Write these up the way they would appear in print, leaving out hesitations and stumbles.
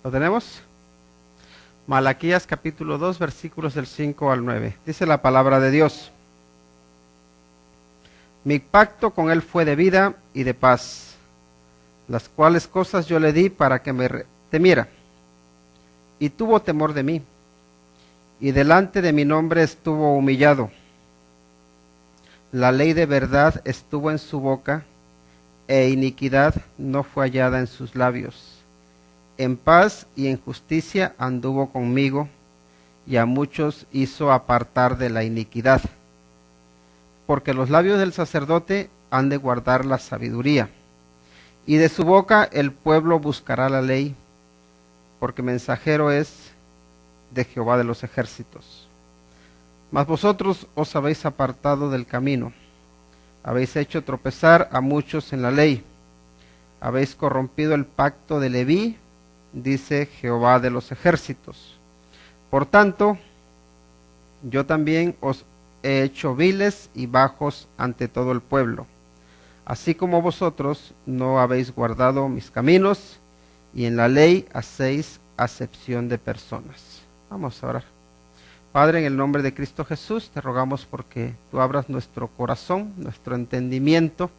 ¿Lo tenemos? Malaquías capítulo 2, versículos del 5 al 9. Dice la palabra de Dios: Mi pacto con él fue de vida y de paz, las cuales cosas yo le di para que me temiera, y tuvo temor de mí, y delante de mi nombre estuvo humillado. La ley de verdad estuvo en su boca, e iniquidad no fue hallada en sus labios. En paz y en justicia anduvo conmigo, y a muchos hizo apartar de la iniquidad. Porque los labios del sacerdote han de guardar la sabiduría, y de su boca el pueblo buscará la ley, porque mensajero es de Jehová de los ejércitos. Mas vosotros os habéis apartado del camino, habéis hecho tropezar a muchos en la ley, habéis corrompido el pacto de Leví, dice Jehová de los ejércitos. Por tanto, yo también os he hecho viles y bajos ante todo el pueblo, así como vosotros no habéis guardado mis caminos, y en la ley hacéis acepción de personas. Vamos a orar. Padre, en el nombre de Cristo Jesús, te rogamos porque tú abras nuestro corazón, nuestro entendimiento,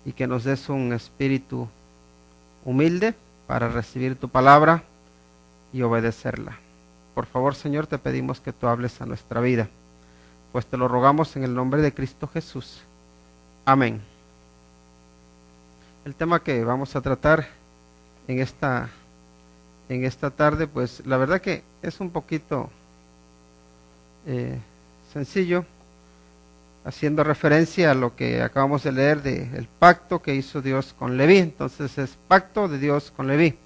y que nos des un espíritu humilde para recibir tu palabra y obedecerla. Por favor, Señor, te pedimos que tú hables a nuestra vida, pues te lo rogamos en el nombre de Cristo Jesús. Amén. El tema que vamos a tratar en esta tarde, pues la verdad que es un poquito sencillo, haciendo referencia a lo que acabamos de leer del pacto que hizo Dios con Leví. Entonces es pacto de Dios con Leví.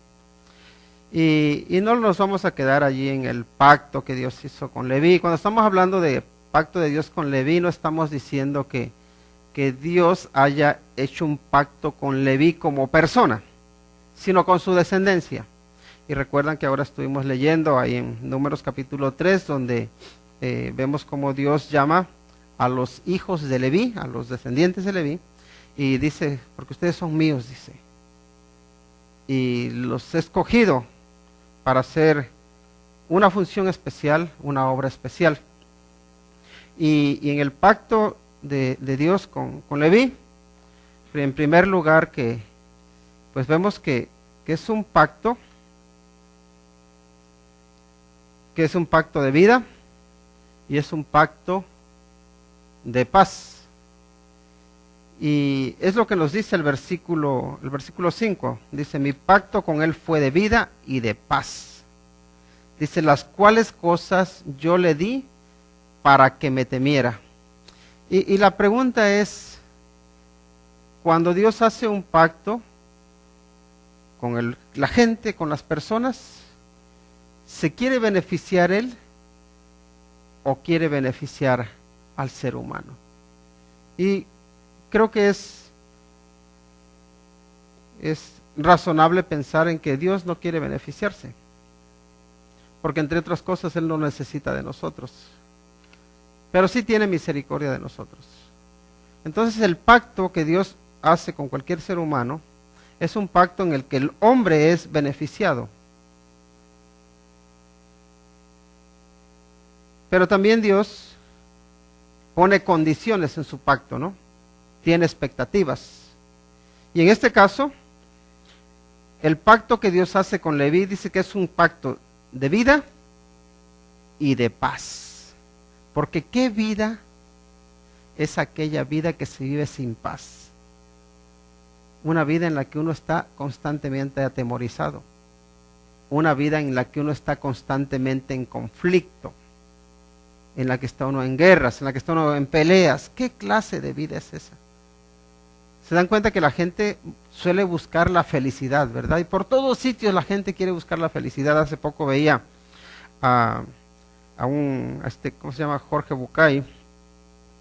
Y no nos vamos a quedar allí en el pacto que Dios hizo con Leví. Cuando estamos hablando de pacto de Dios con Leví, no estamos diciendo que Dios haya hecho un pacto con Leví como persona, sino con su descendencia. Y recuerdan que ahora estuvimos leyendo ahí en Números capítulo 3, donde vemos cómo Dios llama a los hijos de Leví, a los descendientes de Leví, y dice, porque ustedes son míos, dice, y los he escogido para hacer una función especial, una obra especial. Y en el pacto de Dios con Leví, en primer lugar, que pues vemos que es un pacto, que es un pacto de vida y es un pacto de paz. Y es lo que nos dice el versículo 5. Dice, mi pacto con él fue de vida y de paz. Dice, las cuales cosas yo le di para que me temiera. Y la pregunta es, cuando Dios hace un pacto con la gente, con las personas, ¿se quiere beneficiar él o quiere beneficiar al ser humano? Y creo que es razonable pensar en que Dios no quiere beneficiarse, porque entre otras cosas él no necesita de nosotros, pero sí tiene misericordia de nosotros. Entonces el pacto que Dios hace con cualquier ser humano es un pacto en el que el hombre es beneficiado. Pero también Dios pone condiciones en su pacto, ¿no? Tiene expectativas. Y en este caso, el pacto que Dios hace con Leví dice que es un pacto de vida y de paz. Porque ¿qué vida es aquella vida que se vive sin paz? Una vida en la que uno está constantemente atemorizado. Una vida en la que uno está constantemente en conflicto, en la que está uno en guerras, en la que está uno en peleas. ¿Qué clase de vida es esa? Se dan cuenta que la gente suele buscar la felicidad, ¿verdad? Y por todos sitios la gente quiere buscar la felicidad. Hace poco veía a ¿cómo se llama? Jorge Bucay,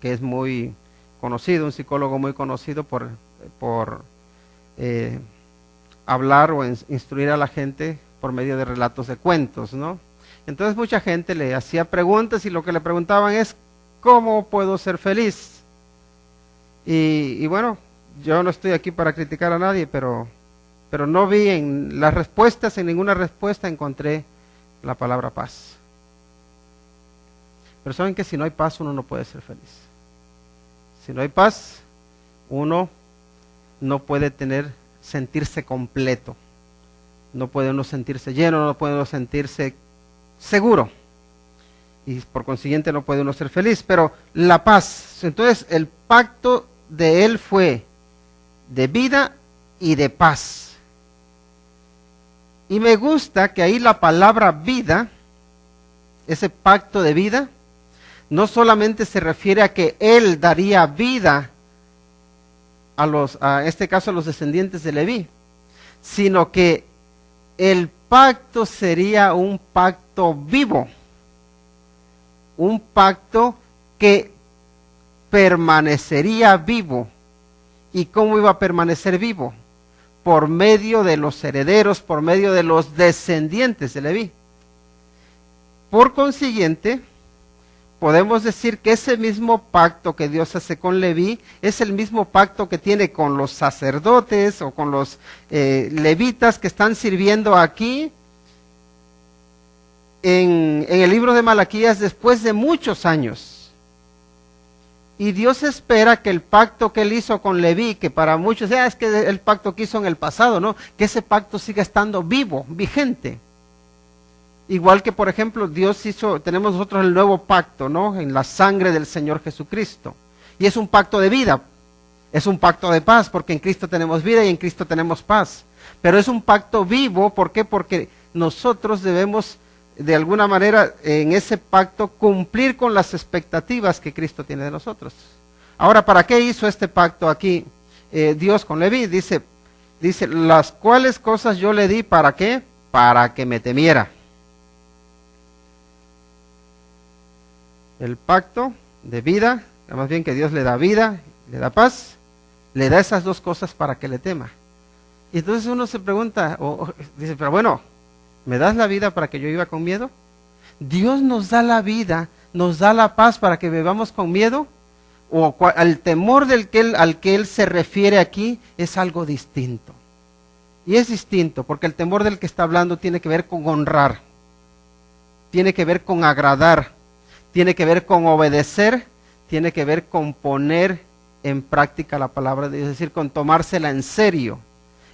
que es muy conocido, un psicólogo muy conocido por hablar o instruir a la gente por medio de relatos de cuentos, ¿no? Entonces mucha gente le hacía preguntas y lo que le preguntaban es, ¿cómo puedo ser feliz? Y bueno, yo no estoy aquí para criticar a nadie, pero pero no vi en las respuestas, en ninguna respuesta encontré la palabra paz. Pero saben que si no hay paz uno no puede ser feliz. Si no hay paz, uno no puede sentirse completo. No puede uno sentirse lleno, no puede uno sentirse seguro. Y por consiguiente no puede uno ser feliz. Pero la paz, entonces el pacto de él fue de vida y de paz. Y me gusta que ahí la palabra vida, ese pacto de vida, no solamente se refiere a que él daría vida en este caso a los descendientes de Leví, sino que el pacto sería un pacto vivo, un pacto que permanecería vivo. ¿Y cómo iba a permanecer vivo? Por medio de los herederos, por medio de los descendientes de Leví. Por consiguiente, podemos decir que ese mismo pacto que Dios hace con Leví es el mismo pacto que tiene con los sacerdotes o con los levitas que están sirviendo aquí en el libro de Malaquías después de muchos años. Y Dios espera que el pacto que él hizo con Leví, que para muchos es que el pacto que hizo en el pasado, ¿no? Que ese pacto siga estando vivo, vigente. Igual que, por ejemplo, tenemos nosotros el nuevo pacto, ¿no? En la sangre del Señor Jesucristo. Y es un pacto de vida, es un pacto de paz, porque en Cristo tenemos vida y en Cristo tenemos paz. Pero es un pacto vivo, ¿por qué? Porque nosotros debemos, de alguna manera, en ese pacto, cumplir con las expectativas que Cristo tiene de nosotros. Ahora, ¿para qué hizo este pacto aquí Dios con Leví? Dice, las cuales cosas yo le di, ¿para qué? Para que me temiera. El pacto de vida, más bien que Dios le da vida, le da paz, le da esas dos cosas para que le tema. Y entonces uno se pregunta, dice, pero bueno, ¿me das la vida para que yo viva con miedo? ¿Dios nos da la vida, nos da la paz para que vivamos con miedo? ¿O el temor al que él se refiere aquí es algo distinto? Y es distinto, porque el temor del que está hablando tiene que ver con honrar, tiene que ver con agradar, tiene que ver con obedecer, tiene que ver con poner en práctica la palabra de Dios, es decir, con tomársela en serio.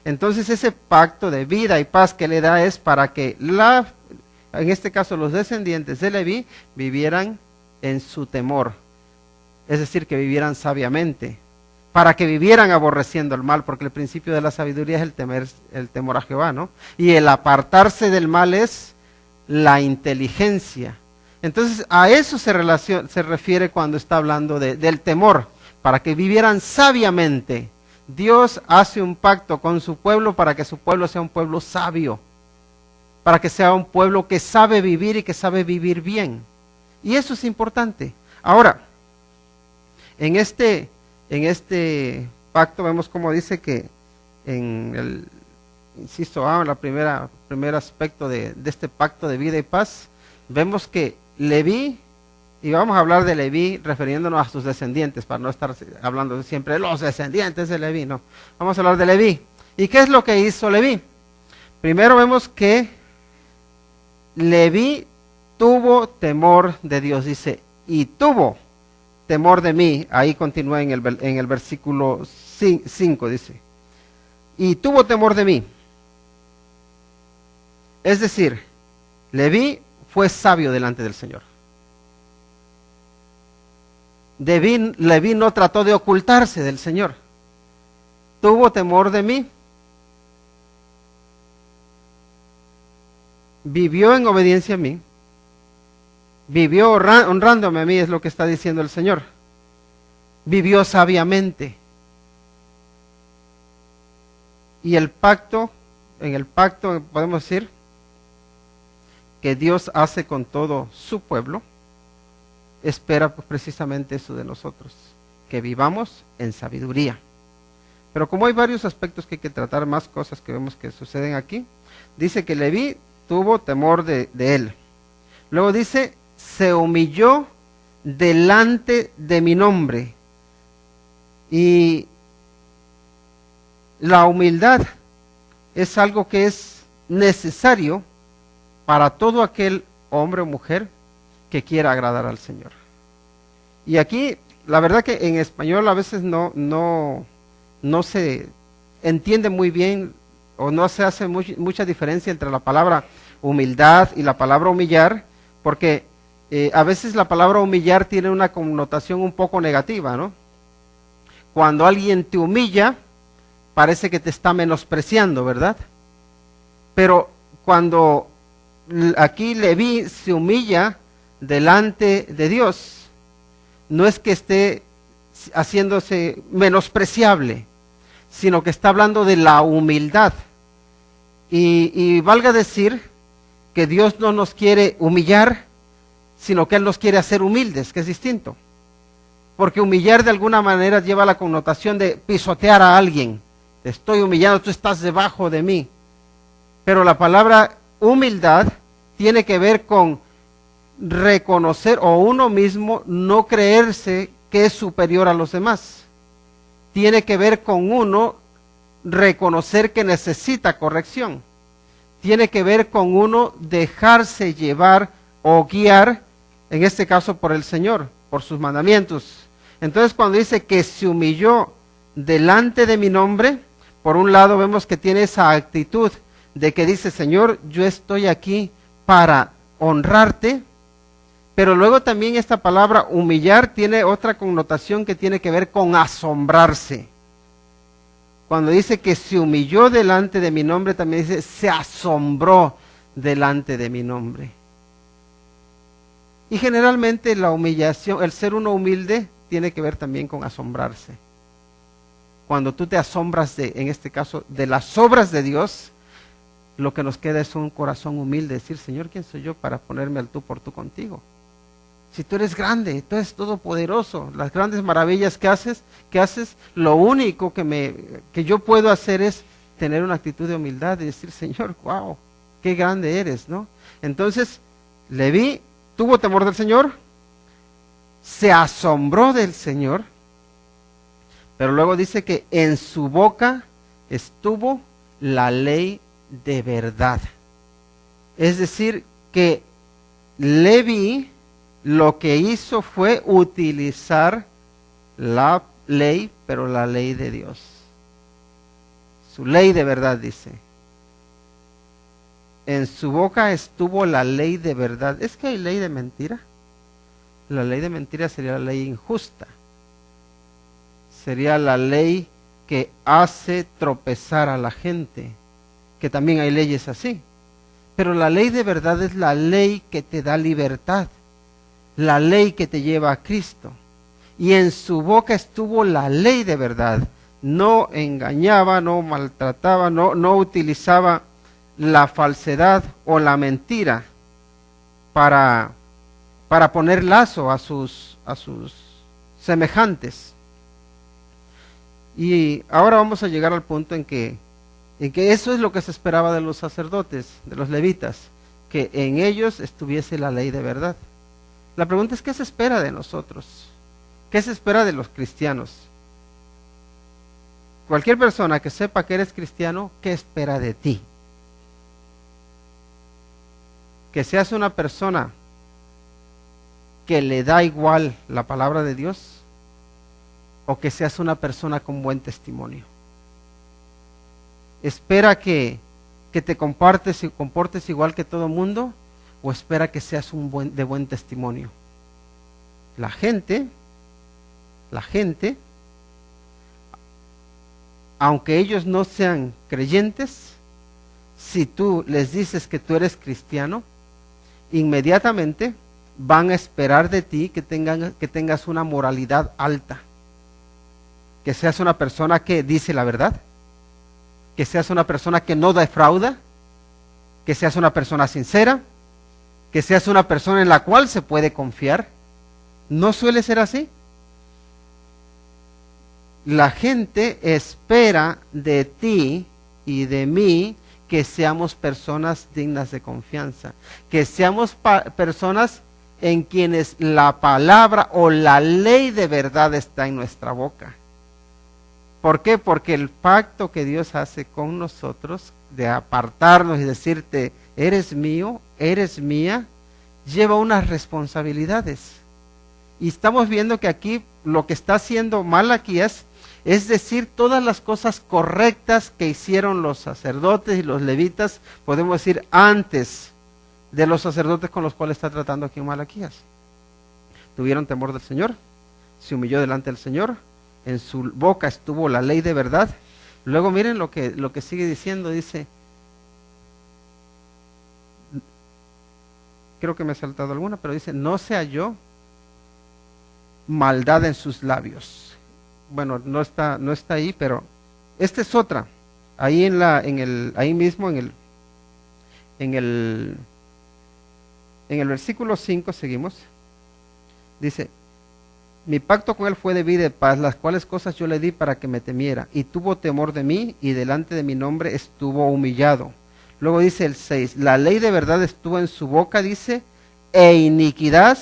Entonces ese pacto de vida y paz que le da es para que en este caso los descendientes de Leví vivieran en su temor, es decir, que vivieran sabiamente, para que vivieran aborreciendo el mal, porque el principio de la sabiduría es el temor a Jehová, ¿no? Y el apartarse del mal es la inteligencia. Entonces a eso se refiere cuando está hablando del temor, para que vivieran sabiamente. Dios hace un pacto con su pueblo para que su pueblo sea un pueblo sabio, para que sea un pueblo que sabe vivir y que sabe vivir bien. Y eso es importante. Ahora, en este pacto vemos como dice que en el primer aspecto de este pacto de vida y paz, vemos que Leví, y vamos a hablar de Leví refiriéndonos a sus descendientes, para no estar hablando siempre de los descendientes de Leví, no. Vamos a hablar de Leví. ¿Y qué es lo que hizo Leví? Primero vemos que Leví tuvo temor de Dios, dice, y tuvo temor de mí. Ahí continúa en el versículo 5, dice, y tuvo temor de mí. Es decir, Leví fue sabio delante del Señor. Leví no trató de ocultarse del Señor. Tuvo temor de mí. Vivió en obediencia a mí. Vivió honrándome a mí, es lo que está diciendo el Señor. Vivió sabiamente. Y en el pacto podemos decir que Dios hace con todo su pueblo, espera pues precisamente eso de nosotros, que vivamos en sabiduría. Pero como hay varios aspectos que hay que tratar, más cosas que vemos que suceden aquí, dice que Leví tuvo temor de él. Luego dice, se humilló delante de mi nombre. Y la humildad es algo que es necesario para todo aquel hombre o mujer que quiera agradar al Señor. Y aquí, la verdad que en español a veces no se entiende muy bien o no se hace mucha diferencia entre la palabra humildad y la palabra humillar, porque a veces la palabra humillar tiene una connotación un poco negativa, ¿no? Cuando alguien te humilla, parece que te está menospreciando, ¿verdad? Pero cuando aquí Leví se humilla delante de Dios, no es que esté haciéndose menospreciable, sino que está hablando de la humildad. Y valga decir que Dios no nos quiere humillar, sino que Él nos quiere hacer humildes, que es distinto. Porque humillar de alguna manera lleva la connotación de pisotear a alguien. Te estoy humillando, tú estás debajo de mí. Pero la palabra humildad tiene que ver con reconocer o uno mismo no creerse que es superior a los demás. Tiene que ver con uno reconocer que necesita corrección. Tiene que ver con uno dejarse llevar o guiar, en este caso por el Señor, por sus mandamientos. Entonces cuando dice que se humilló delante de mi nombre, por un lado vemos que tiene esa actitud de que dice, Señor, yo estoy aquí para honrarte, pero luego también esta palabra humillar tiene otra connotación que tiene que ver con asombrarse. Cuando dice que se humilló delante de mi nombre, también dice, se asombró delante de mi nombre. Y generalmente la humillación, el ser uno humilde, tiene que ver también con asombrarse. Cuando tú te asombras en este caso, de las obras de Dios, lo que nos queda es un corazón humilde, decir, Señor, ¿quién soy yo para ponerme al tú por tú contigo? Si tú eres grande, tú eres todopoderoso, las grandes maravillas que haces, lo único que yo puedo hacer es tener una actitud de humildad y decir, Señor, wow, qué grande eres, ¿no? Entonces, Leví tuvo temor del Señor, se asombró del Señor, pero luego dice que en su boca estuvo la ley de verdad. Es decir, que Leví lo que hizo fue utilizar la ley, pero la ley de Dios. Su ley de verdad, dice. En su boca estuvo la ley de verdad. ¿Es que hay ley de mentira? La ley de mentira sería la ley injusta. Sería la ley que hace tropezar a la gente. Que también hay leyes así. Pero la ley de verdad es la ley que te da libertad. La ley que te lleva a Cristo. Y en su boca estuvo la ley de verdad. No engañaba, no maltrataba, no utilizaba la falsedad o la mentira para poner lazo a sus semejantes. Y ahora vamos a llegar al punto en que eso es lo que se esperaba de los sacerdotes, de los levitas, que en ellos estuviese la ley de verdad. La pregunta es, ¿qué se espera de nosotros? ¿Qué se espera de los cristianos? Cualquier persona que sepa que eres cristiano, ¿qué espera de ti? Que seas una persona que le da igual la palabra de Dios, o que seas una persona con buen testimonio. ¿Espera que te comportes igual que todo mundo? ¿O espera que seas de buen testimonio? La gente, aunque ellos no sean creyentes, si tú les dices que tú eres cristiano, inmediatamente van a esperar de ti que tengas una moralidad alta, que seas una persona que dice la verdad, que seas una persona que no defrauda, que seas una persona sincera, que seas una persona en la cual se puede confiar. ¿No suele ser así? La gente espera de ti y de mí que seamos personas dignas de confianza, que seamos personas en quienes la palabra o la ley de verdad está en nuestra boca. ¿Por qué? Porque el pacto que Dios hace con nosotros de apartarnos y decirte, eres mío, eres mía, lleva unas responsabilidades. Y estamos viendo que aquí lo que está haciendo Malaquías es decir todas las cosas correctas que hicieron los sacerdotes y los levitas, podemos decir antes de los sacerdotes con los cuales está tratando aquí en Malaquías. Tuvieron temor del Señor, se humilló delante del Señor, en su boca estuvo la ley de verdad. Luego miren lo que sigue diciendo, dice, creo que me he saltado alguna, pero dice, no se halló maldad en sus labios. Bueno, no está ahí, pero esta es otra. Ahí ahí mismo en el versículo 5 seguimos. Dice, mi pacto con él fue de vida y de paz, las cuales cosas yo le di para que me temiera, y tuvo temor de mí, y delante de mi nombre estuvo humillado. Luego dice el 6, la ley de verdad estuvo en su boca, dice, e iniquidad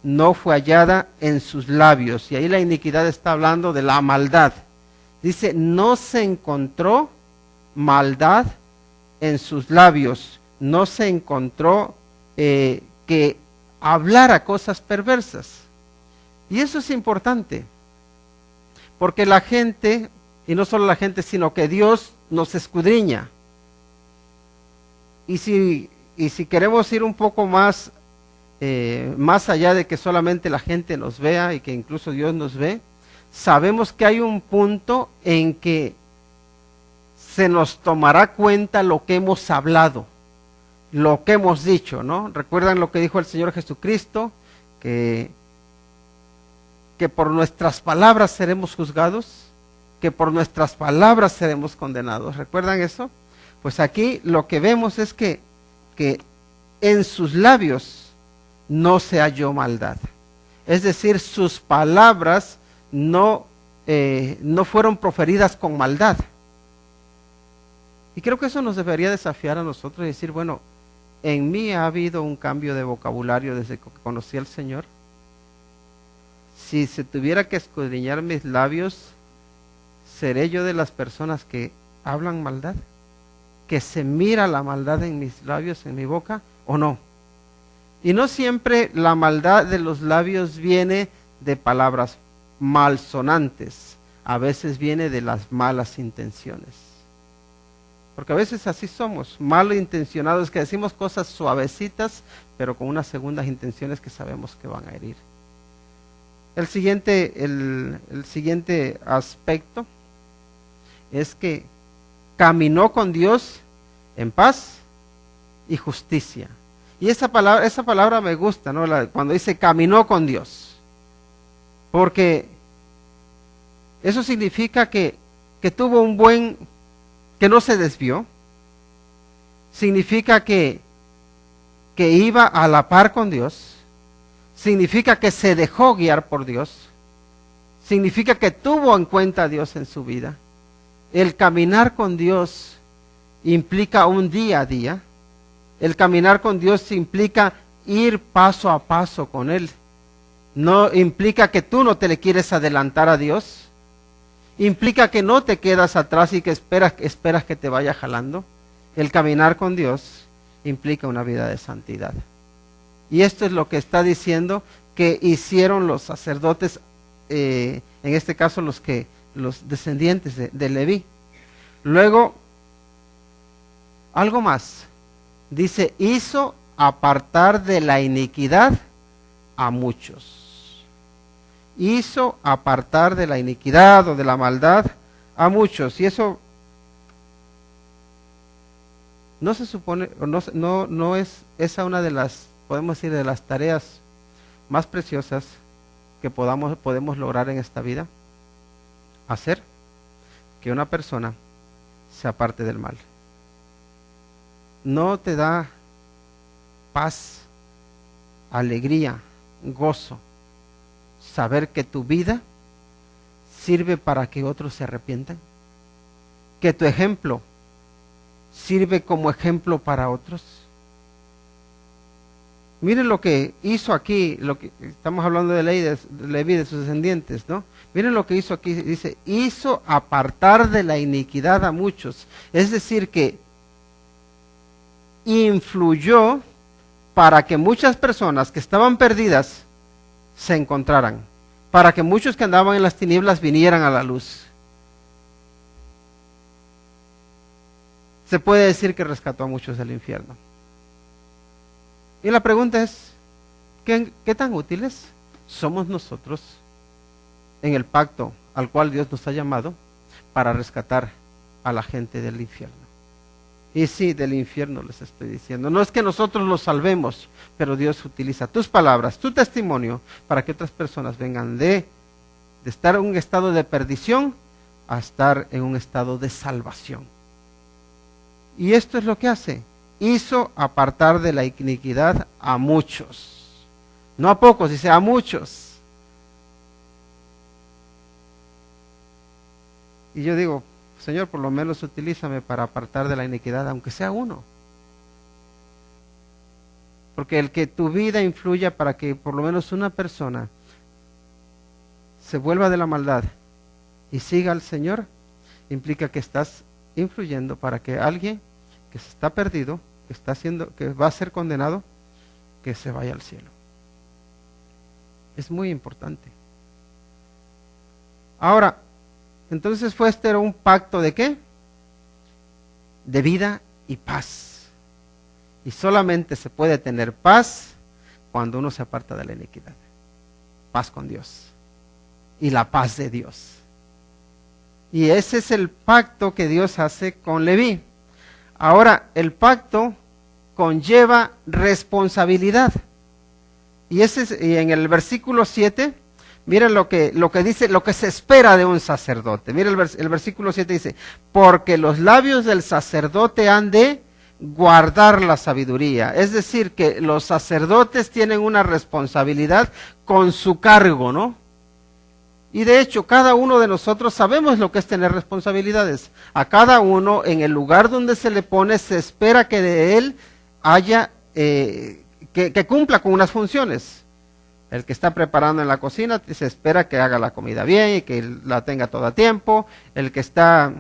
no fue hallada en sus labios. Y ahí la iniquidad está hablando de la maldad. Dice, no se encontró maldad en sus labios, no se encontró que hablara cosas perversas. Y eso es importante, porque la gente, y no solo la gente, sino que Dios nos escudriña. Y si queremos ir un poco más allá de que solamente la gente nos vea y que incluso Dios nos ve, sabemos que hay un punto en que se nos tomará cuenta lo que hemos hablado, lo que hemos dicho, ¿no? ¿Recuerdan lo que dijo el Señor Jesucristo? Que por nuestras palabras seremos juzgados, que por nuestras palabras seremos condenados. ¿Recuerdan eso? Pues aquí lo que vemos es que en sus labios no se halló maldad. Es decir, sus palabras no fueron proferidas con maldad. Y creo que eso nos debería desafiar a nosotros y decir, bueno, en mí ha habido un cambio de vocabulario desde que conocí al Señor. Si se tuviera que escudriñar mis labios, ¿seré yo de las personas que hablan maldad? ¿Que se mira la maldad en mis labios, en mi boca, o no? Y no siempre la maldad de los labios viene de palabras malsonantes, a veces viene de las malas intenciones. Porque a veces así somos, malintencionados, que decimos cosas suavecitas, pero con unas segundas intenciones que sabemos que van a herir. El siguiente aspecto es que caminó con Dios en paz y justicia. Y esa palabra me gusta, ¿no? Cuando dice caminó con Dios. Porque eso significa que tuvo que no se desvió. Significa que iba a la par con Dios. Significa que se dejó guiar por Dios. Significa que tuvo en cuenta a Dios en su vida. El caminar con Dios implica un día a día. El caminar con Dios implica ir paso a paso con Él. No implica que tú no te le quieres adelantar a Dios. Implica que no te quedas atrás y que esperas que te vaya jalando. El caminar con Dios implica una vida de santidad. Y esto es lo que está diciendo que hicieron los sacerdotes, en este caso los descendientes de Leví. Luego, algo más. Dice, hizo apartar de la iniquidad a muchos. Hizo apartar de la iniquidad o de la maldad a muchos. Y eso no se supone, no es esa una de las, podemos decir, de las tareas más preciosas que podemos lograr en esta vida. Hacer que una persona se aparte del mal. No te da paz, alegría, gozo, saber que tu vida sirve para que otros se arrepientan, que tu ejemplo sirve como ejemplo para otros. Miren lo que hizo aquí, lo que estamos hablando de Leví, de sus descendientes, ¿no? Miren lo que hizo aquí, dice, hizo apartar de la iniquidad a muchos. Es decir, que influyó para que muchas personas que estaban perdidas se encontraran, para que muchos que andaban en las tinieblas vinieran a la luz. Se puede decir que rescató a muchos del infierno. Y la pregunta es, ¿qué tan útiles somos nosotros en el pacto al cual Dios nos ha llamado para rescatar a la gente del infierno? Y sí, del infierno les estoy diciendo. No es que nosotros los salvemos, pero Dios utiliza tus palabras, tu testimonio, para que otras personas vengan de estar en un estado de perdición a estar en un estado de salvación. Y esto es lo que hace. Hizo apartar de la iniquidad a muchos. No a pocos, dice a muchos. Y yo digo, Señor, por lo menos utilízame para apartar de la iniquidad, aunque sea uno. Porque el que tu vida influya para que por lo menos una persona se vuelva de la maldad y siga al Señor, implica que estás influyendo para que alguien que se está perdido, que va a ser condenado, que se vaya al cielo. Es muy importante. Ahora, entonces era un pacto ¿de qué? De vida y paz. Y solamente se puede tener paz cuando uno se aparta de la iniquidad. Paz con Dios. Y la paz de Dios. Y ese es el pacto que Dios hace con Leví. Ahora, el pacto conlleva responsabilidad. Y en el versículo 7, miren lo que dice, lo que se espera de un sacerdote. Miren el versículo 7 dice, porque los labios del sacerdote han de guardar la sabiduría. Es decir, que los sacerdotes tienen una responsabilidad con su cargo, ¿no? Y de hecho, cada uno de nosotros sabemos lo que es tener responsabilidades. A cada uno, en el lugar donde se le pone, se espera que de él haya, que cumpla con unas funciones. El que está preparando en la cocina, se espera que haga la comida bien y que la tenga todo a tiempo. El que está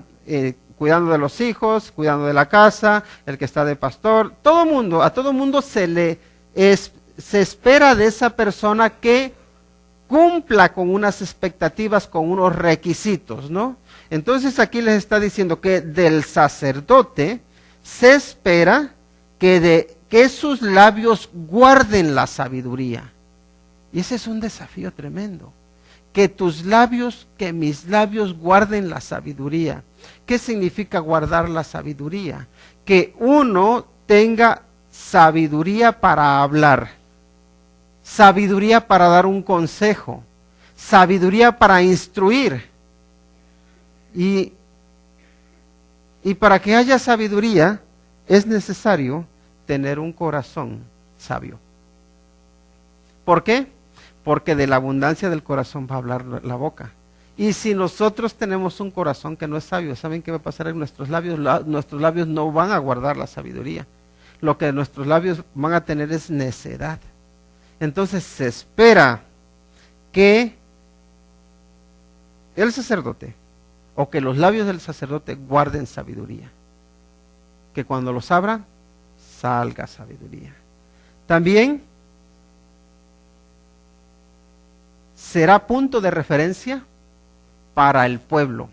cuidando de los hijos, cuidando de la casa, el que está de pastor, a todo mundo se espera de esa persona que cumpla con unas expectativas, con unos requisitos, ¿no? Entonces aquí les está diciendo que del sacerdote se espera que sus labios guarden la sabiduría. Y ese es un desafío tremendo. Que mis labios guarden la sabiduría. ¿Qué significa guardar la sabiduría? Que uno tenga sabiduría para hablar. Sabiduría para dar un consejo, sabiduría para instruir. Y para que haya sabiduría es necesario tener un corazón sabio. ¿Por qué? Porque de la abundancia del corazón va a hablar la boca. Y si nosotros tenemos un corazón que no es sabio, ¿saben qué va a pasar en nuestros labios? Nuestros labios no van a guardar la sabiduría. Lo que nuestros labios van a tener es necedad. Entonces se espera que el sacerdote o que los labios del sacerdote guarden sabiduría. Que cuando los abra, salga sabiduría. También será punto de referencia para el pueblo.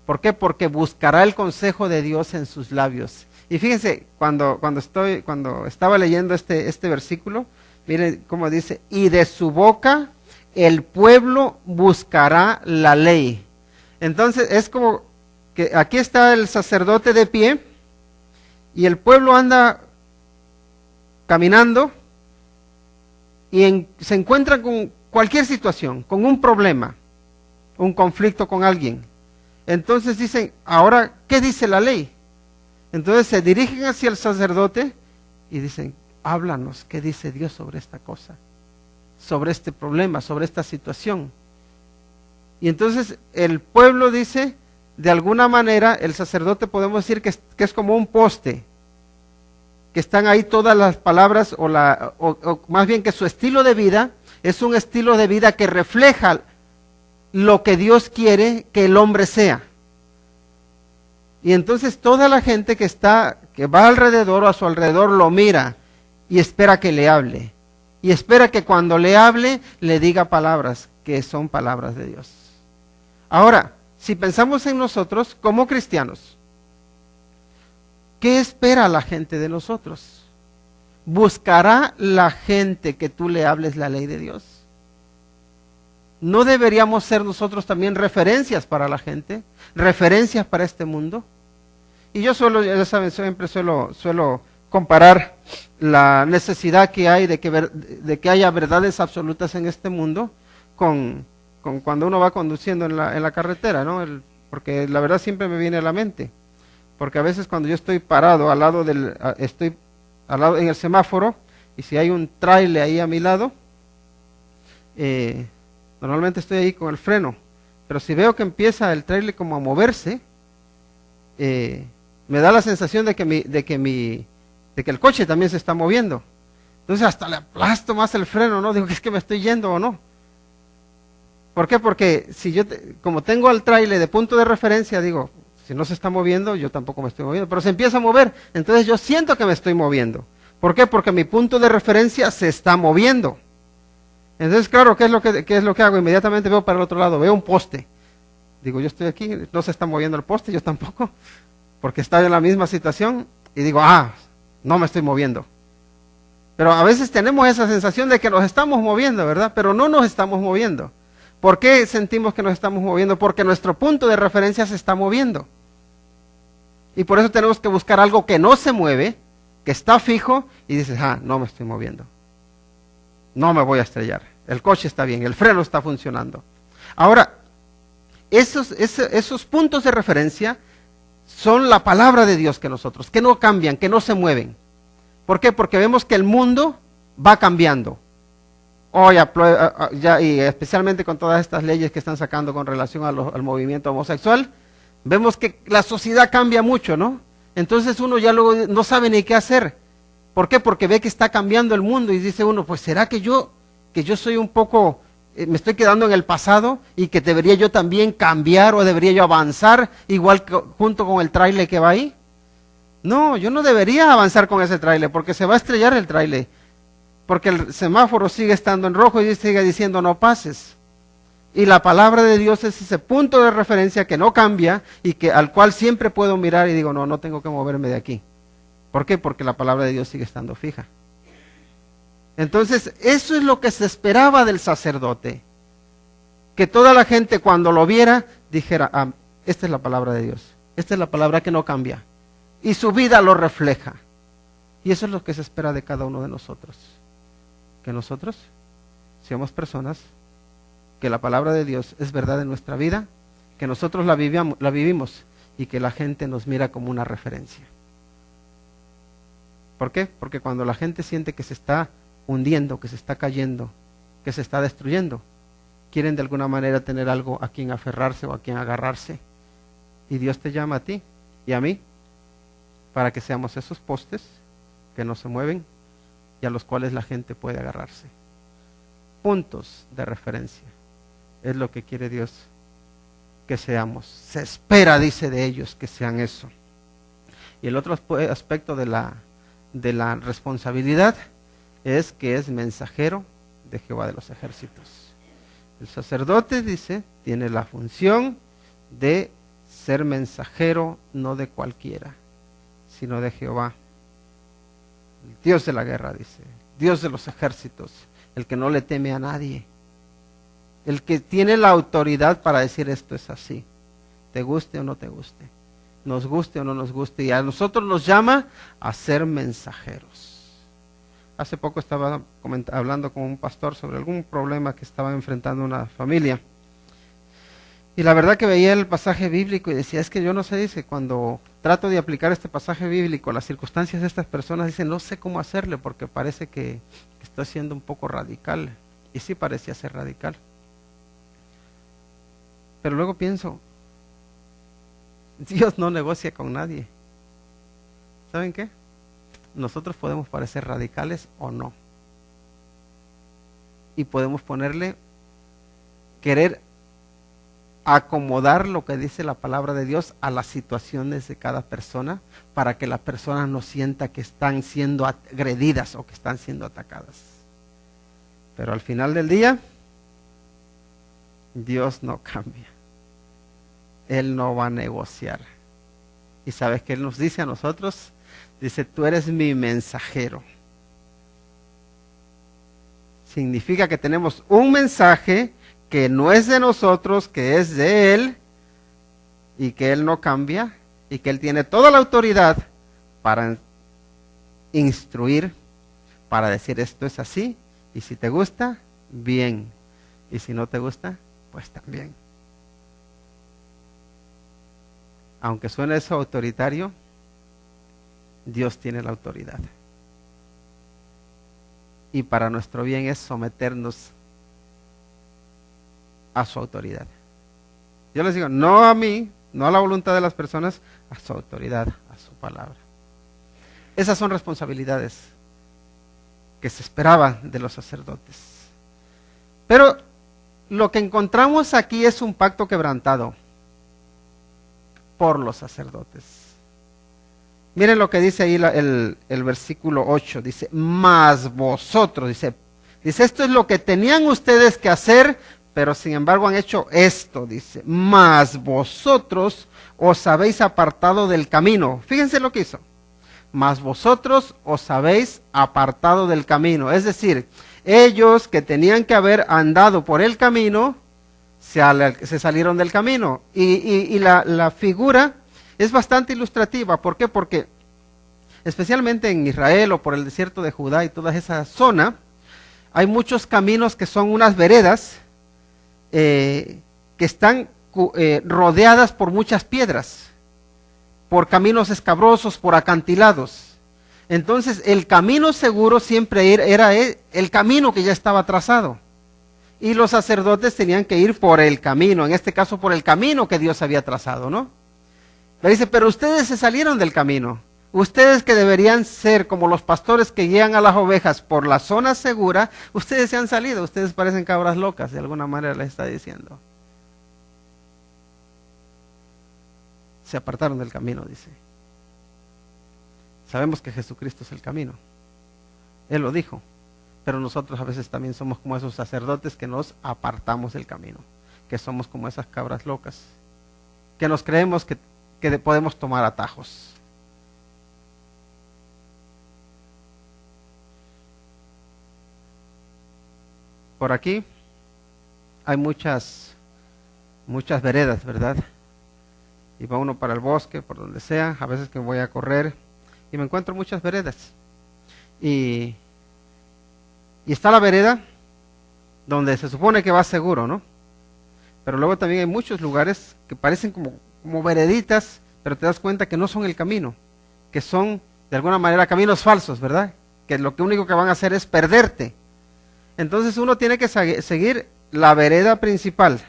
¿Por qué? Porque buscará el consejo de Dios en sus labios. Y fíjense, cuando estaba leyendo este versículo, miren cómo dice, y de su boca el pueblo buscará la ley. Entonces es como que aquí está el sacerdote de pie y el pueblo anda caminando y se encuentra con cualquier situación, con un problema, un conflicto con alguien. Entonces dicen, ahora, ¿qué dice la ley? Entonces se dirigen hacia el sacerdote y dicen, háblanos, ¿qué dice Dios sobre esta cosa? Sobre este problema, sobre esta situación. Y entonces el pueblo dice, de alguna manera, el sacerdote podemos decir que es como un poste, que están ahí todas las palabras, o más bien que su estilo de vida es un estilo de vida que refleja lo que Dios quiere que el hombre sea. Y entonces toda la gente que va alrededor o a su alrededor lo mira y espera que le hable. Y espera que cuando le hable, le diga palabras que son palabras de Dios. Ahora, si pensamos en nosotros como cristianos, ¿qué espera la gente de nosotros? ¿Buscará la gente que tú le hables la ley de Dios? ¿No deberíamos ser nosotros también referencias para la gente? ¿Referencias para este mundo? Y yo ya saben, siempre suelo comparar la necesidad que hay de que haya verdades absolutas en este mundo con cuando uno va conduciendo en la carretera, ¿no? Porque la verdad siempre me viene a la mente. Porque a veces cuando yo estoy parado estoy al lado en el semáforo, y si hay un tráiler ahí a mi lado, normalmente estoy ahí con el freno, pero si veo que empieza el tráiler como a moverse, me da la sensación de que el coche también se está moviendo. Entonces hasta le aplasto más el freno, ¿no? Digo, ¿es que me estoy yendo o no? ¿Por qué? Porque si como tengo al tráiler de punto de referencia, digo, si no se está moviendo, yo tampoco me estoy moviendo, pero se empieza a mover, entonces yo siento que me estoy moviendo. ¿Por qué? Porque mi punto de referencia se está moviendo. Entonces, claro, ¿qué es lo que hago? Inmediatamente veo para el otro lado, veo un poste. Digo, yo estoy aquí, no se está moviendo el poste, yo tampoco, porque está en la misma situación, y digo, no me estoy moviendo. Pero a veces tenemos esa sensación de que nos estamos moviendo, ¿verdad? Pero no nos estamos moviendo. ¿Por qué sentimos que nos estamos moviendo? Porque nuestro punto de referencia se está moviendo. Y por eso tenemos que buscar algo que no se mueve, que está fijo, y dices, no me estoy moviendo. No me voy a estrellar. El coche está bien, el freno está funcionando. Ahora, esos puntos de referencia son la palabra de Dios que no cambian, que no se mueven. ¿Por qué? Porque vemos que el mundo va cambiando. Hoy, y especialmente con todas estas leyes que están sacando con relación al movimiento homosexual, vemos que la sociedad cambia mucho, ¿no? Entonces uno ya luego no sabe ni qué hacer. ¿Por qué? Porque ve que está cambiando el mundo y dice uno, pues ¿será que yo soy un poco, me estoy quedando en el pasado y que debería yo también cambiar o debería yo avanzar igual que junto con el tráiler que va ahí? No, yo no debería avanzar con ese tráiler porque se va a estrellar el tráiler. Porque el semáforo sigue estando en rojo y sigue diciendo no pases. Y la palabra de Dios es ese punto de referencia que no cambia y al cual siempre puedo mirar y digo, no tengo que moverme de aquí. ¿Por qué? Porque la palabra de Dios sigue estando fija. Entonces, eso es lo que se esperaba del sacerdote. Que toda la gente cuando lo viera dijera, esta es la palabra de Dios. Esta es la palabra que no cambia. Y su vida lo refleja. Y eso es lo que se espera de cada uno de nosotros. Que nosotros seamos personas que la palabra de Dios es verdad en nuestra vida, que nosotros la vivimos y que la gente nos mira como una referencia. ¿Por qué? Porque cuando la gente siente que se está hundiendo, que se está cayendo, que se está destruyendo, quieren de alguna manera tener algo a quien aferrarse o a quien agarrarse. Y Dios te llama a ti y a mí para que seamos esos postes que no se mueven y a los cuales la gente puede agarrarse. Puntos de referencia. Es lo que quiere Dios que seamos. Se espera, dice, de ellos que sean eso. Y el otro aspecto de la responsabilidad es que es mensajero de Jehová de los ejércitos. El sacerdote, dice, tiene la función de ser mensajero no de cualquiera, sino de Jehová. El Dios de la guerra, dice, Dios de los ejércitos, el que no le teme a nadie, el que tiene la autoridad para decir esto es así, te guste o no te guste, nos guste o no nos guste, y a nosotros nos llama a ser mensajeros. Hace poco estaba hablando con un pastor sobre algún problema que estaba enfrentando una familia, y la verdad que veía el pasaje bíblico y decía, es que yo no sé, dice, cuando trato de aplicar este pasaje bíblico a las circunstancias de estas personas, dice, no sé cómo hacerle porque parece que estoy siendo un poco radical. Y sí parecía ser radical. Pero luego pienso, Dios no negocia con nadie. ¿Saben qué? Nosotros podemos parecer radicales o no. Y podemos ponerle, querer acomodar lo que dice la palabra de Dios a las situaciones de cada persona, para que la persona no sienta que están siendo agredidas o que están siendo atacadas. Pero al final del día, Dios no cambia. Él no va a negociar. ¿Y sabes qué Él nos dice a nosotros? Dice, tú eres mi mensajero. Significa que tenemos un mensaje que no es de nosotros, que es de Él, y que Él no cambia, y que Él tiene toda la autoridad para instruir, para decir esto es así, y si te gusta, bien, y si no te gusta, pues también. Aunque suene eso autoritario, Dios tiene la autoridad. Y para nuestro bien es someternos a su autoridad. Yo les digo, no a mí, no a la voluntad de las personas, a su autoridad, a su palabra. Esas son responsabilidades que se esperaban de los sacerdotes. Pero lo que encontramos aquí es un pacto quebrantado por los sacerdotes. Miren lo que dice ahí el versículo 8, dice, mas vosotros, dice, esto es lo que tenían ustedes que hacer, pero sin embargo han hecho esto, dice, mas vosotros os habéis apartado del camino. Fíjense lo que hizo. Mas vosotros os habéis apartado del camino. Es decir, ellos que tenían que haber andado por el camino, se salieron del camino. Y la figura es bastante ilustrativa. ¿Por qué? Porque especialmente en Israel o por el desierto de Judá y toda esa zona, hay muchos caminos que son unas veredas que están rodeadas por muchas piedras, por caminos escabrosos, por acantilados. Entonces el camino seguro siempre era el camino que ya estaba trazado. Y los sacerdotes tenían que ir por el camino, en este caso por el camino que Dios había trazado, ¿no? Le dice, pero ustedes se salieron del camino. Ustedes que deberían ser como los pastores que guían a las ovejas por la zona segura, ustedes se han salido, ustedes parecen cabras locas, de alguna manera les está diciendo. Se apartaron del camino, dice. Sabemos que Jesucristo es el camino. Él lo dijo. Pero nosotros a veces también somos como esos sacerdotes que nos apartamos del camino. Que somos como esas cabras locas. Que nos creemos que podemos tomar atajos. Por aquí hay muchas veredas, ¿verdad? Y va uno para el bosque, por donde sea, a veces que voy a correr y me encuentro muchas veredas. Y está la vereda donde se supone que va seguro, ¿no? Pero luego también hay muchos lugares que parecen como vereditas, pero te das cuenta que no son el camino, que son de alguna manera caminos falsos, ¿verdad? Que lo único que van a hacer es perderte. Entonces uno tiene que seguir la vereda principal,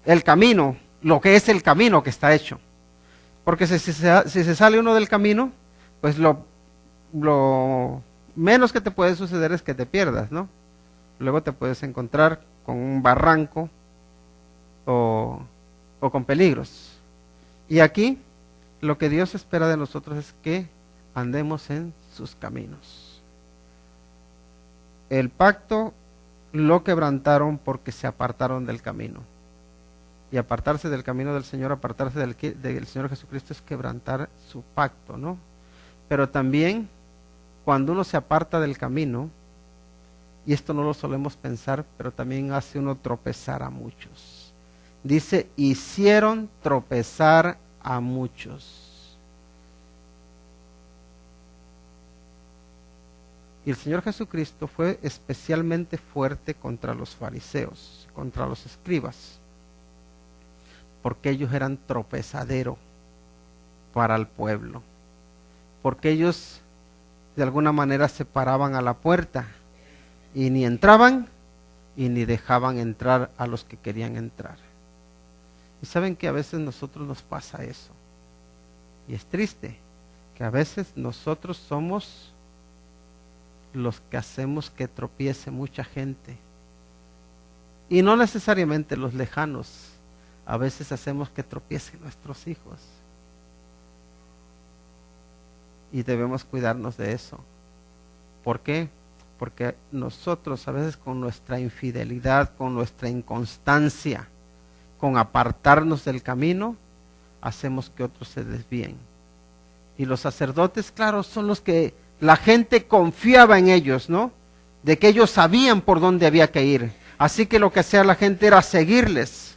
el camino, lo que es el camino que está hecho. Porque si se sale uno del camino, pues lo menos que te puede suceder es que te pierdas, ¿no? Luego te puedes encontrar con un barranco o con peligros. Y aquí lo que Dios espera de nosotros es que andemos en sus caminos. El pacto lo quebrantaron porque se apartaron del camino. Y apartarse del camino del Señor, apartarse del Señor Jesucristo es quebrantar su pacto, ¿no? Pero también cuando uno se aparta del camino, y esto no lo solemos pensar, pero también hace uno tropezar a muchos. Dice, hicieron tropezar a muchos. Y el Señor Jesucristo fue especialmente fuerte contra los fariseos, contra los escribas, porque ellos eran tropezadero para el pueblo, porque ellos de alguna manera se paraban a la puerta y ni entraban y ni dejaban entrar a los que querían entrar. Y saben que a veces nosotros nos pasa eso, y es triste que a veces nosotros somos los que hacemos que tropiece mucha gente, y no necesariamente los lejanos, a veces hacemos que tropiecen nuestros hijos. Y debemos cuidarnos de eso. ¿Por qué? Porque nosotros a veces con nuestra infidelidad, con nuestra inconstancia, con apartarnos del camino, hacemos que otros se desvíen. Y los sacerdotes, claro, son los que la gente confiaba en ellos, ¿no? De que ellos sabían por dónde había que ir. Así que lo que hacía la gente era seguirles.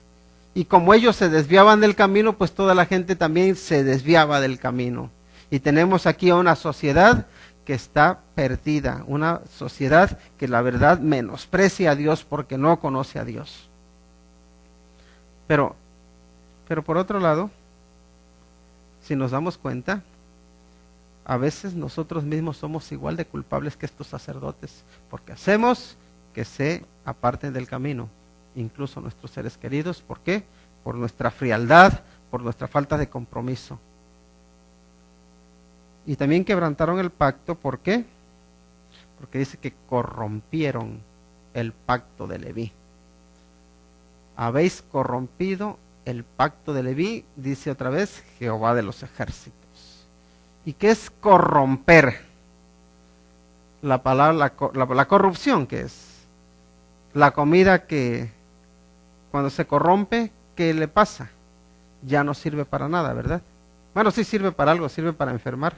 Y como ellos se desviaban del camino, pues toda la gente también se desviaba del camino. Y tenemos aquí a una sociedad que está perdida, una sociedad que la verdad menosprecia a Dios porque no conoce a Dios. Pero por otro lado, si nos damos cuenta, a veces nosotros mismos somos igual de culpables que estos sacerdotes, porque hacemos que se aparten del camino, incluso nuestros seres queridos. ¿Por qué? Por nuestra frialdad, por nuestra falta de compromiso. Y también quebrantaron el pacto, ¿por qué? Porque dice que corrompieron el pacto de Leví. Habéis corrompido el pacto de Leví, dice otra vez Jehová de los ejércitos. ¿Y qué es corromper? La palabra, la corrupción, ¿qué es? La comida que cuando se corrompe, ¿qué le pasa? Ya no sirve para nada, ¿verdad? Bueno, sí sirve para algo, sirve para enfermar.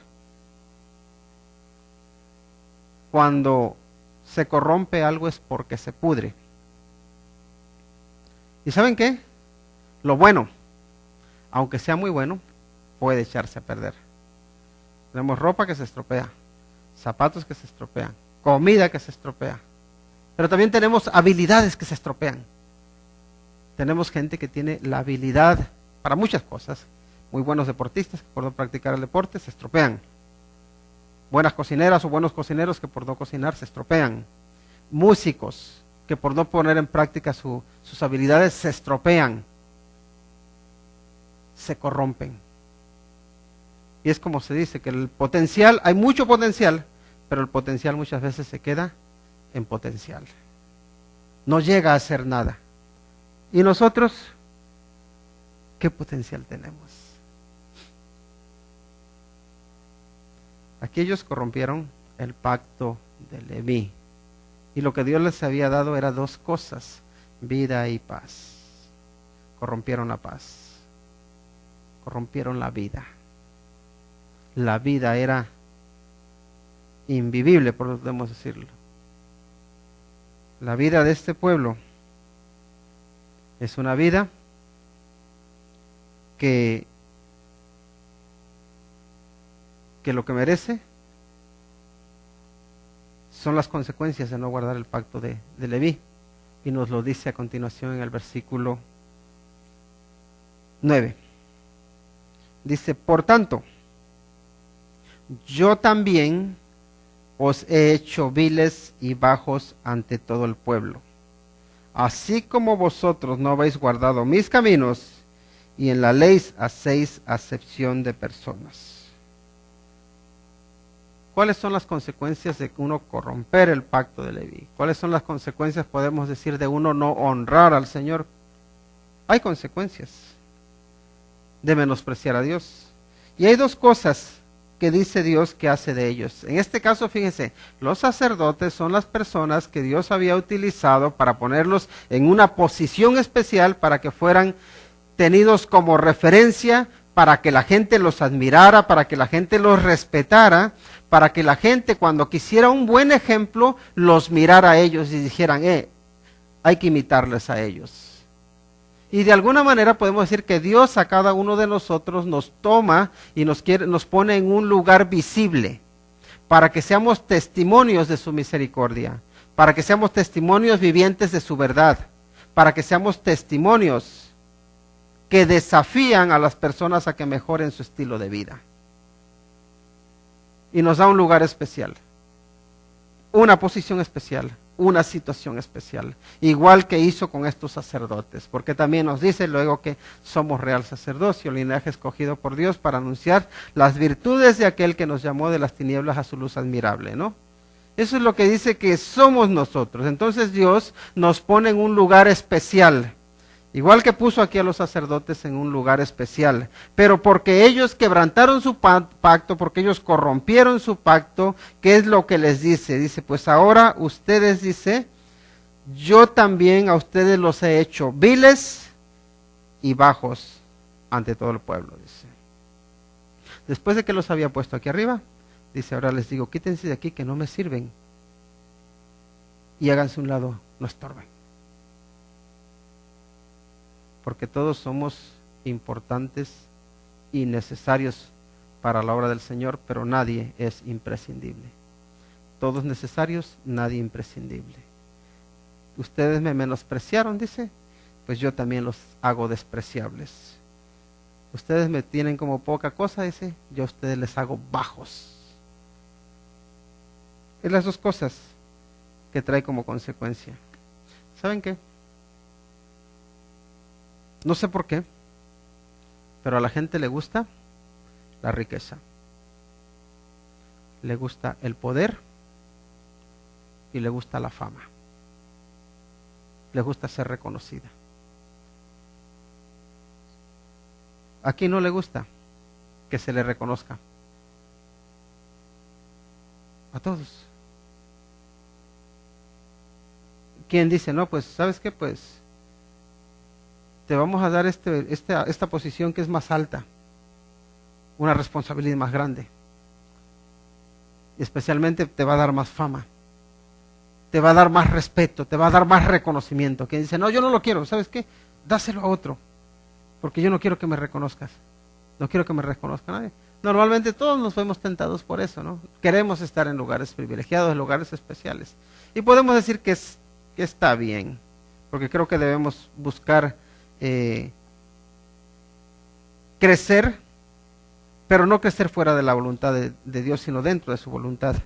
Cuando se corrompe algo es porque se pudre. ¿Y saben qué? Lo bueno, aunque sea muy bueno, puede echarse a perder. Tenemos ropa que se estropea, zapatos que se estropean, comida que se estropea. Pero también tenemos habilidades que se estropean. Tenemos gente que tiene la habilidad para muchas cosas. Muy buenos deportistas que por no practicar el deporte se estropean. Buenas cocineras o buenos cocineros que por no cocinar se estropean. Músicos que por no poner en práctica sus habilidades se estropean. Se corrompen. Y es como se dice, que el potencial, hay mucho potencial, pero el potencial muchas veces se queda en potencial. No llega a hacer nada. ¿Y nosotros qué potencial tenemos? Aquí ellos corrompieron el pacto de Leví. Y lo que Dios les había dado era dos cosas, vida y paz. Corrompieron la paz. Corrompieron la vida. La vida era invivible, podemos decirlo. La vida de este pueblo es una vida que lo que merece son las consecuencias de no guardar el pacto de Leví. Y nos lo dice a continuación en el versículo 9. Dice, por tanto, yo también os he hecho viles y bajos ante todo el pueblo, así como vosotros no habéis guardado mis caminos, y en la ley hacéis acepción de personas. ¿Cuáles son las consecuencias de uno corromper el pacto de Leví? ¿Cuáles son las consecuencias, podemos decir, de uno no honrar al Señor? Hay consecuencias de menospreciar a Dios. Y hay dos cosas que dice Dios que hace de ellos. En este caso, fíjense, los sacerdotes son las personas que Dios había utilizado para ponerlos en una posición especial para que fueran tenidos como referencia, para que la gente los admirara, para que la gente los respetara, para que la gente cuando quisiera un buen ejemplo los mirara a ellos y dijeran, hay que imitarles a ellos. Y de alguna manera podemos decir que Dios a cada uno de nosotros nos toma y nos pone en un lugar visible para que seamos testimonios de su misericordia, para que seamos testimonios vivientes de su verdad, para que seamos testimonios que desafían a las personas a que mejoren su estilo de vida. Y nos da un lugar especial, una posición especial, una situación especial, igual que hizo con estos sacerdotes, porque también nos dice luego que somos real sacerdocio, linaje escogido por Dios para anunciar las virtudes de aquel que nos llamó de las tinieblas a su luz admirable, ¿no? Eso es lo que dice que somos nosotros. Entonces Dios nos pone en un lugar especial. Igual que puso aquí a los sacerdotes en un lugar especial, pero porque ellos quebrantaron su pacto, porque ellos corrompieron su pacto, ¿qué es lo que les dice? Dice, pues ahora ustedes, dice, yo también a ustedes los he hecho viles y bajos ante todo el pueblo, dice. Después de que los había puesto aquí arriba, dice, ahora les digo, quítense de aquí que no me sirven y háganse un lado, no estorben. Porque todos somos importantes y necesarios para la obra del Señor, pero nadie es imprescindible. Todos necesarios, nadie imprescindible. Ustedes me menospreciaron, dice, pues yo también los hago despreciables. Ustedes me tienen como poca cosa, dice, yo a ustedes les hago bajos. Es las dos cosas que trae como consecuencia. ¿Saben qué? No sé por qué, pero a la gente le gusta la riqueza, le gusta el poder y le gusta la fama, le gusta ser reconocida. ¿A quién no le gusta que se le reconozca? A todos. ¿Quién dice, no, pues, ¿sabes qué? Pues te vamos a dar esta posición que es más alta, una responsabilidad más grande. Y especialmente te va a dar más fama, te va a dar más respeto, te va a dar más reconocimiento. Quien dice, no, yo no lo quiero, ¿sabes qué? Dáselo a otro, porque yo no quiero que me reconozcas, no quiero que me reconozca nadie. Normalmente todos nos vemos tentados por eso, ¿no? Queremos estar en lugares privilegiados, en lugares especiales. Y podemos decir que está bien, porque creo que debemos buscar crecer, pero no crecer fuera de la voluntad de Dios, sino dentro de su voluntad.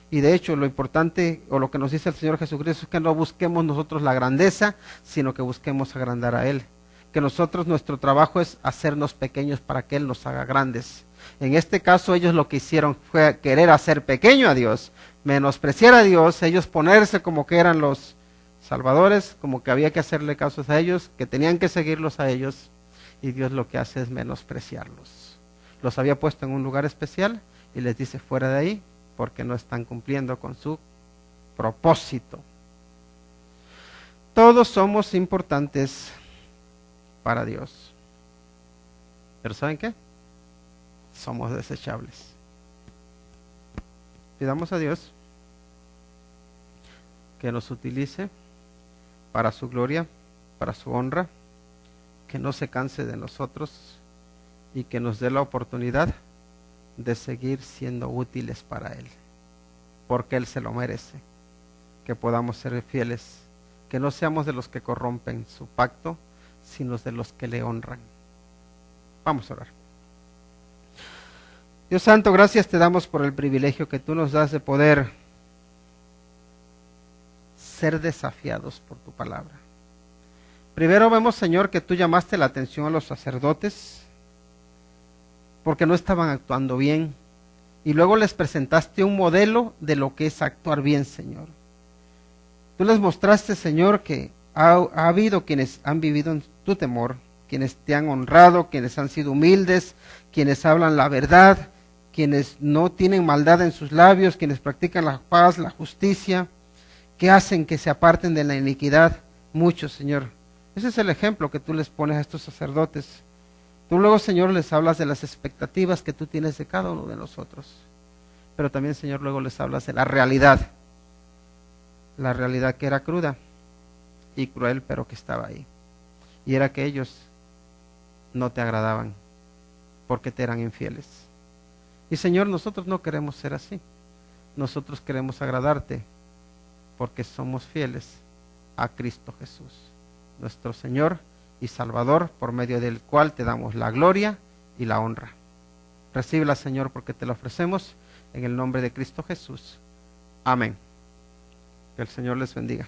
Y de hecho lo importante, o lo que nos dice el Señor Jesucristo, es que no busquemos nosotros la grandeza, sino que busquemos agrandar a Él. Que nosotros, nuestro trabajo es hacernos pequeños para que Él nos haga grandes. En este caso ellos lo que hicieron fue querer hacer pequeño a Dios, menospreciar a Dios, ellos ponerse como que eran los salvadores, como que había que hacerle casos a ellos, que tenían que seguirlos a ellos, y Dios lo que hace es menospreciarlos. Los había puesto en un lugar especial y les dice fuera de ahí, porque no están cumpliendo con su propósito. Todos somos importantes para Dios, pero ¿saben qué? Somos desechables. Pidamos a Dios que nos utilice para su gloria, para su honra, que no se canse de nosotros y que nos dé la oportunidad de seguir siendo útiles para Él, porque Él se lo merece, que podamos ser fieles, que no seamos de los que corrompen su pacto, sino de los que le honran. Vamos a orar. Dios Santo, gracias te damos por el privilegio que tú nos das de poder ser desafiados por tu palabra. Primero vemos, Señor, que tú llamaste la atención a los sacerdotes porque no estaban actuando bien, y luego les presentaste un modelo de lo que es actuar bien, Señor. Tú les mostraste, Señor, que ha habido quienes han vivido en tu temor, quienes te han honrado, quienes han sido humildes, quienes hablan la verdad, quienes no tienen maldad en sus labios, quienes practican la paz, la justicia, que hacen que se aparten de la iniquidad. Muchos, Señor. Ese es el ejemplo que tú les pones a estos sacerdotes. Tú luego, Señor, les hablas de las expectativas que tú tienes de cada uno de nosotros. Pero también, Señor, luego les hablas de la realidad. La realidad que era cruda y cruel, pero que estaba ahí. Y era que ellos no te agradaban porque te eran infieles. Y, Señor, nosotros no queremos ser así. Nosotros queremos agradarte porque somos fieles a Cristo Jesús, nuestro Señor y Salvador, por medio del cual te damos la gloria y la honra. Recíbela, Señor, porque te la ofrecemos en el nombre de Cristo Jesús. Amén. Que el Señor les bendiga.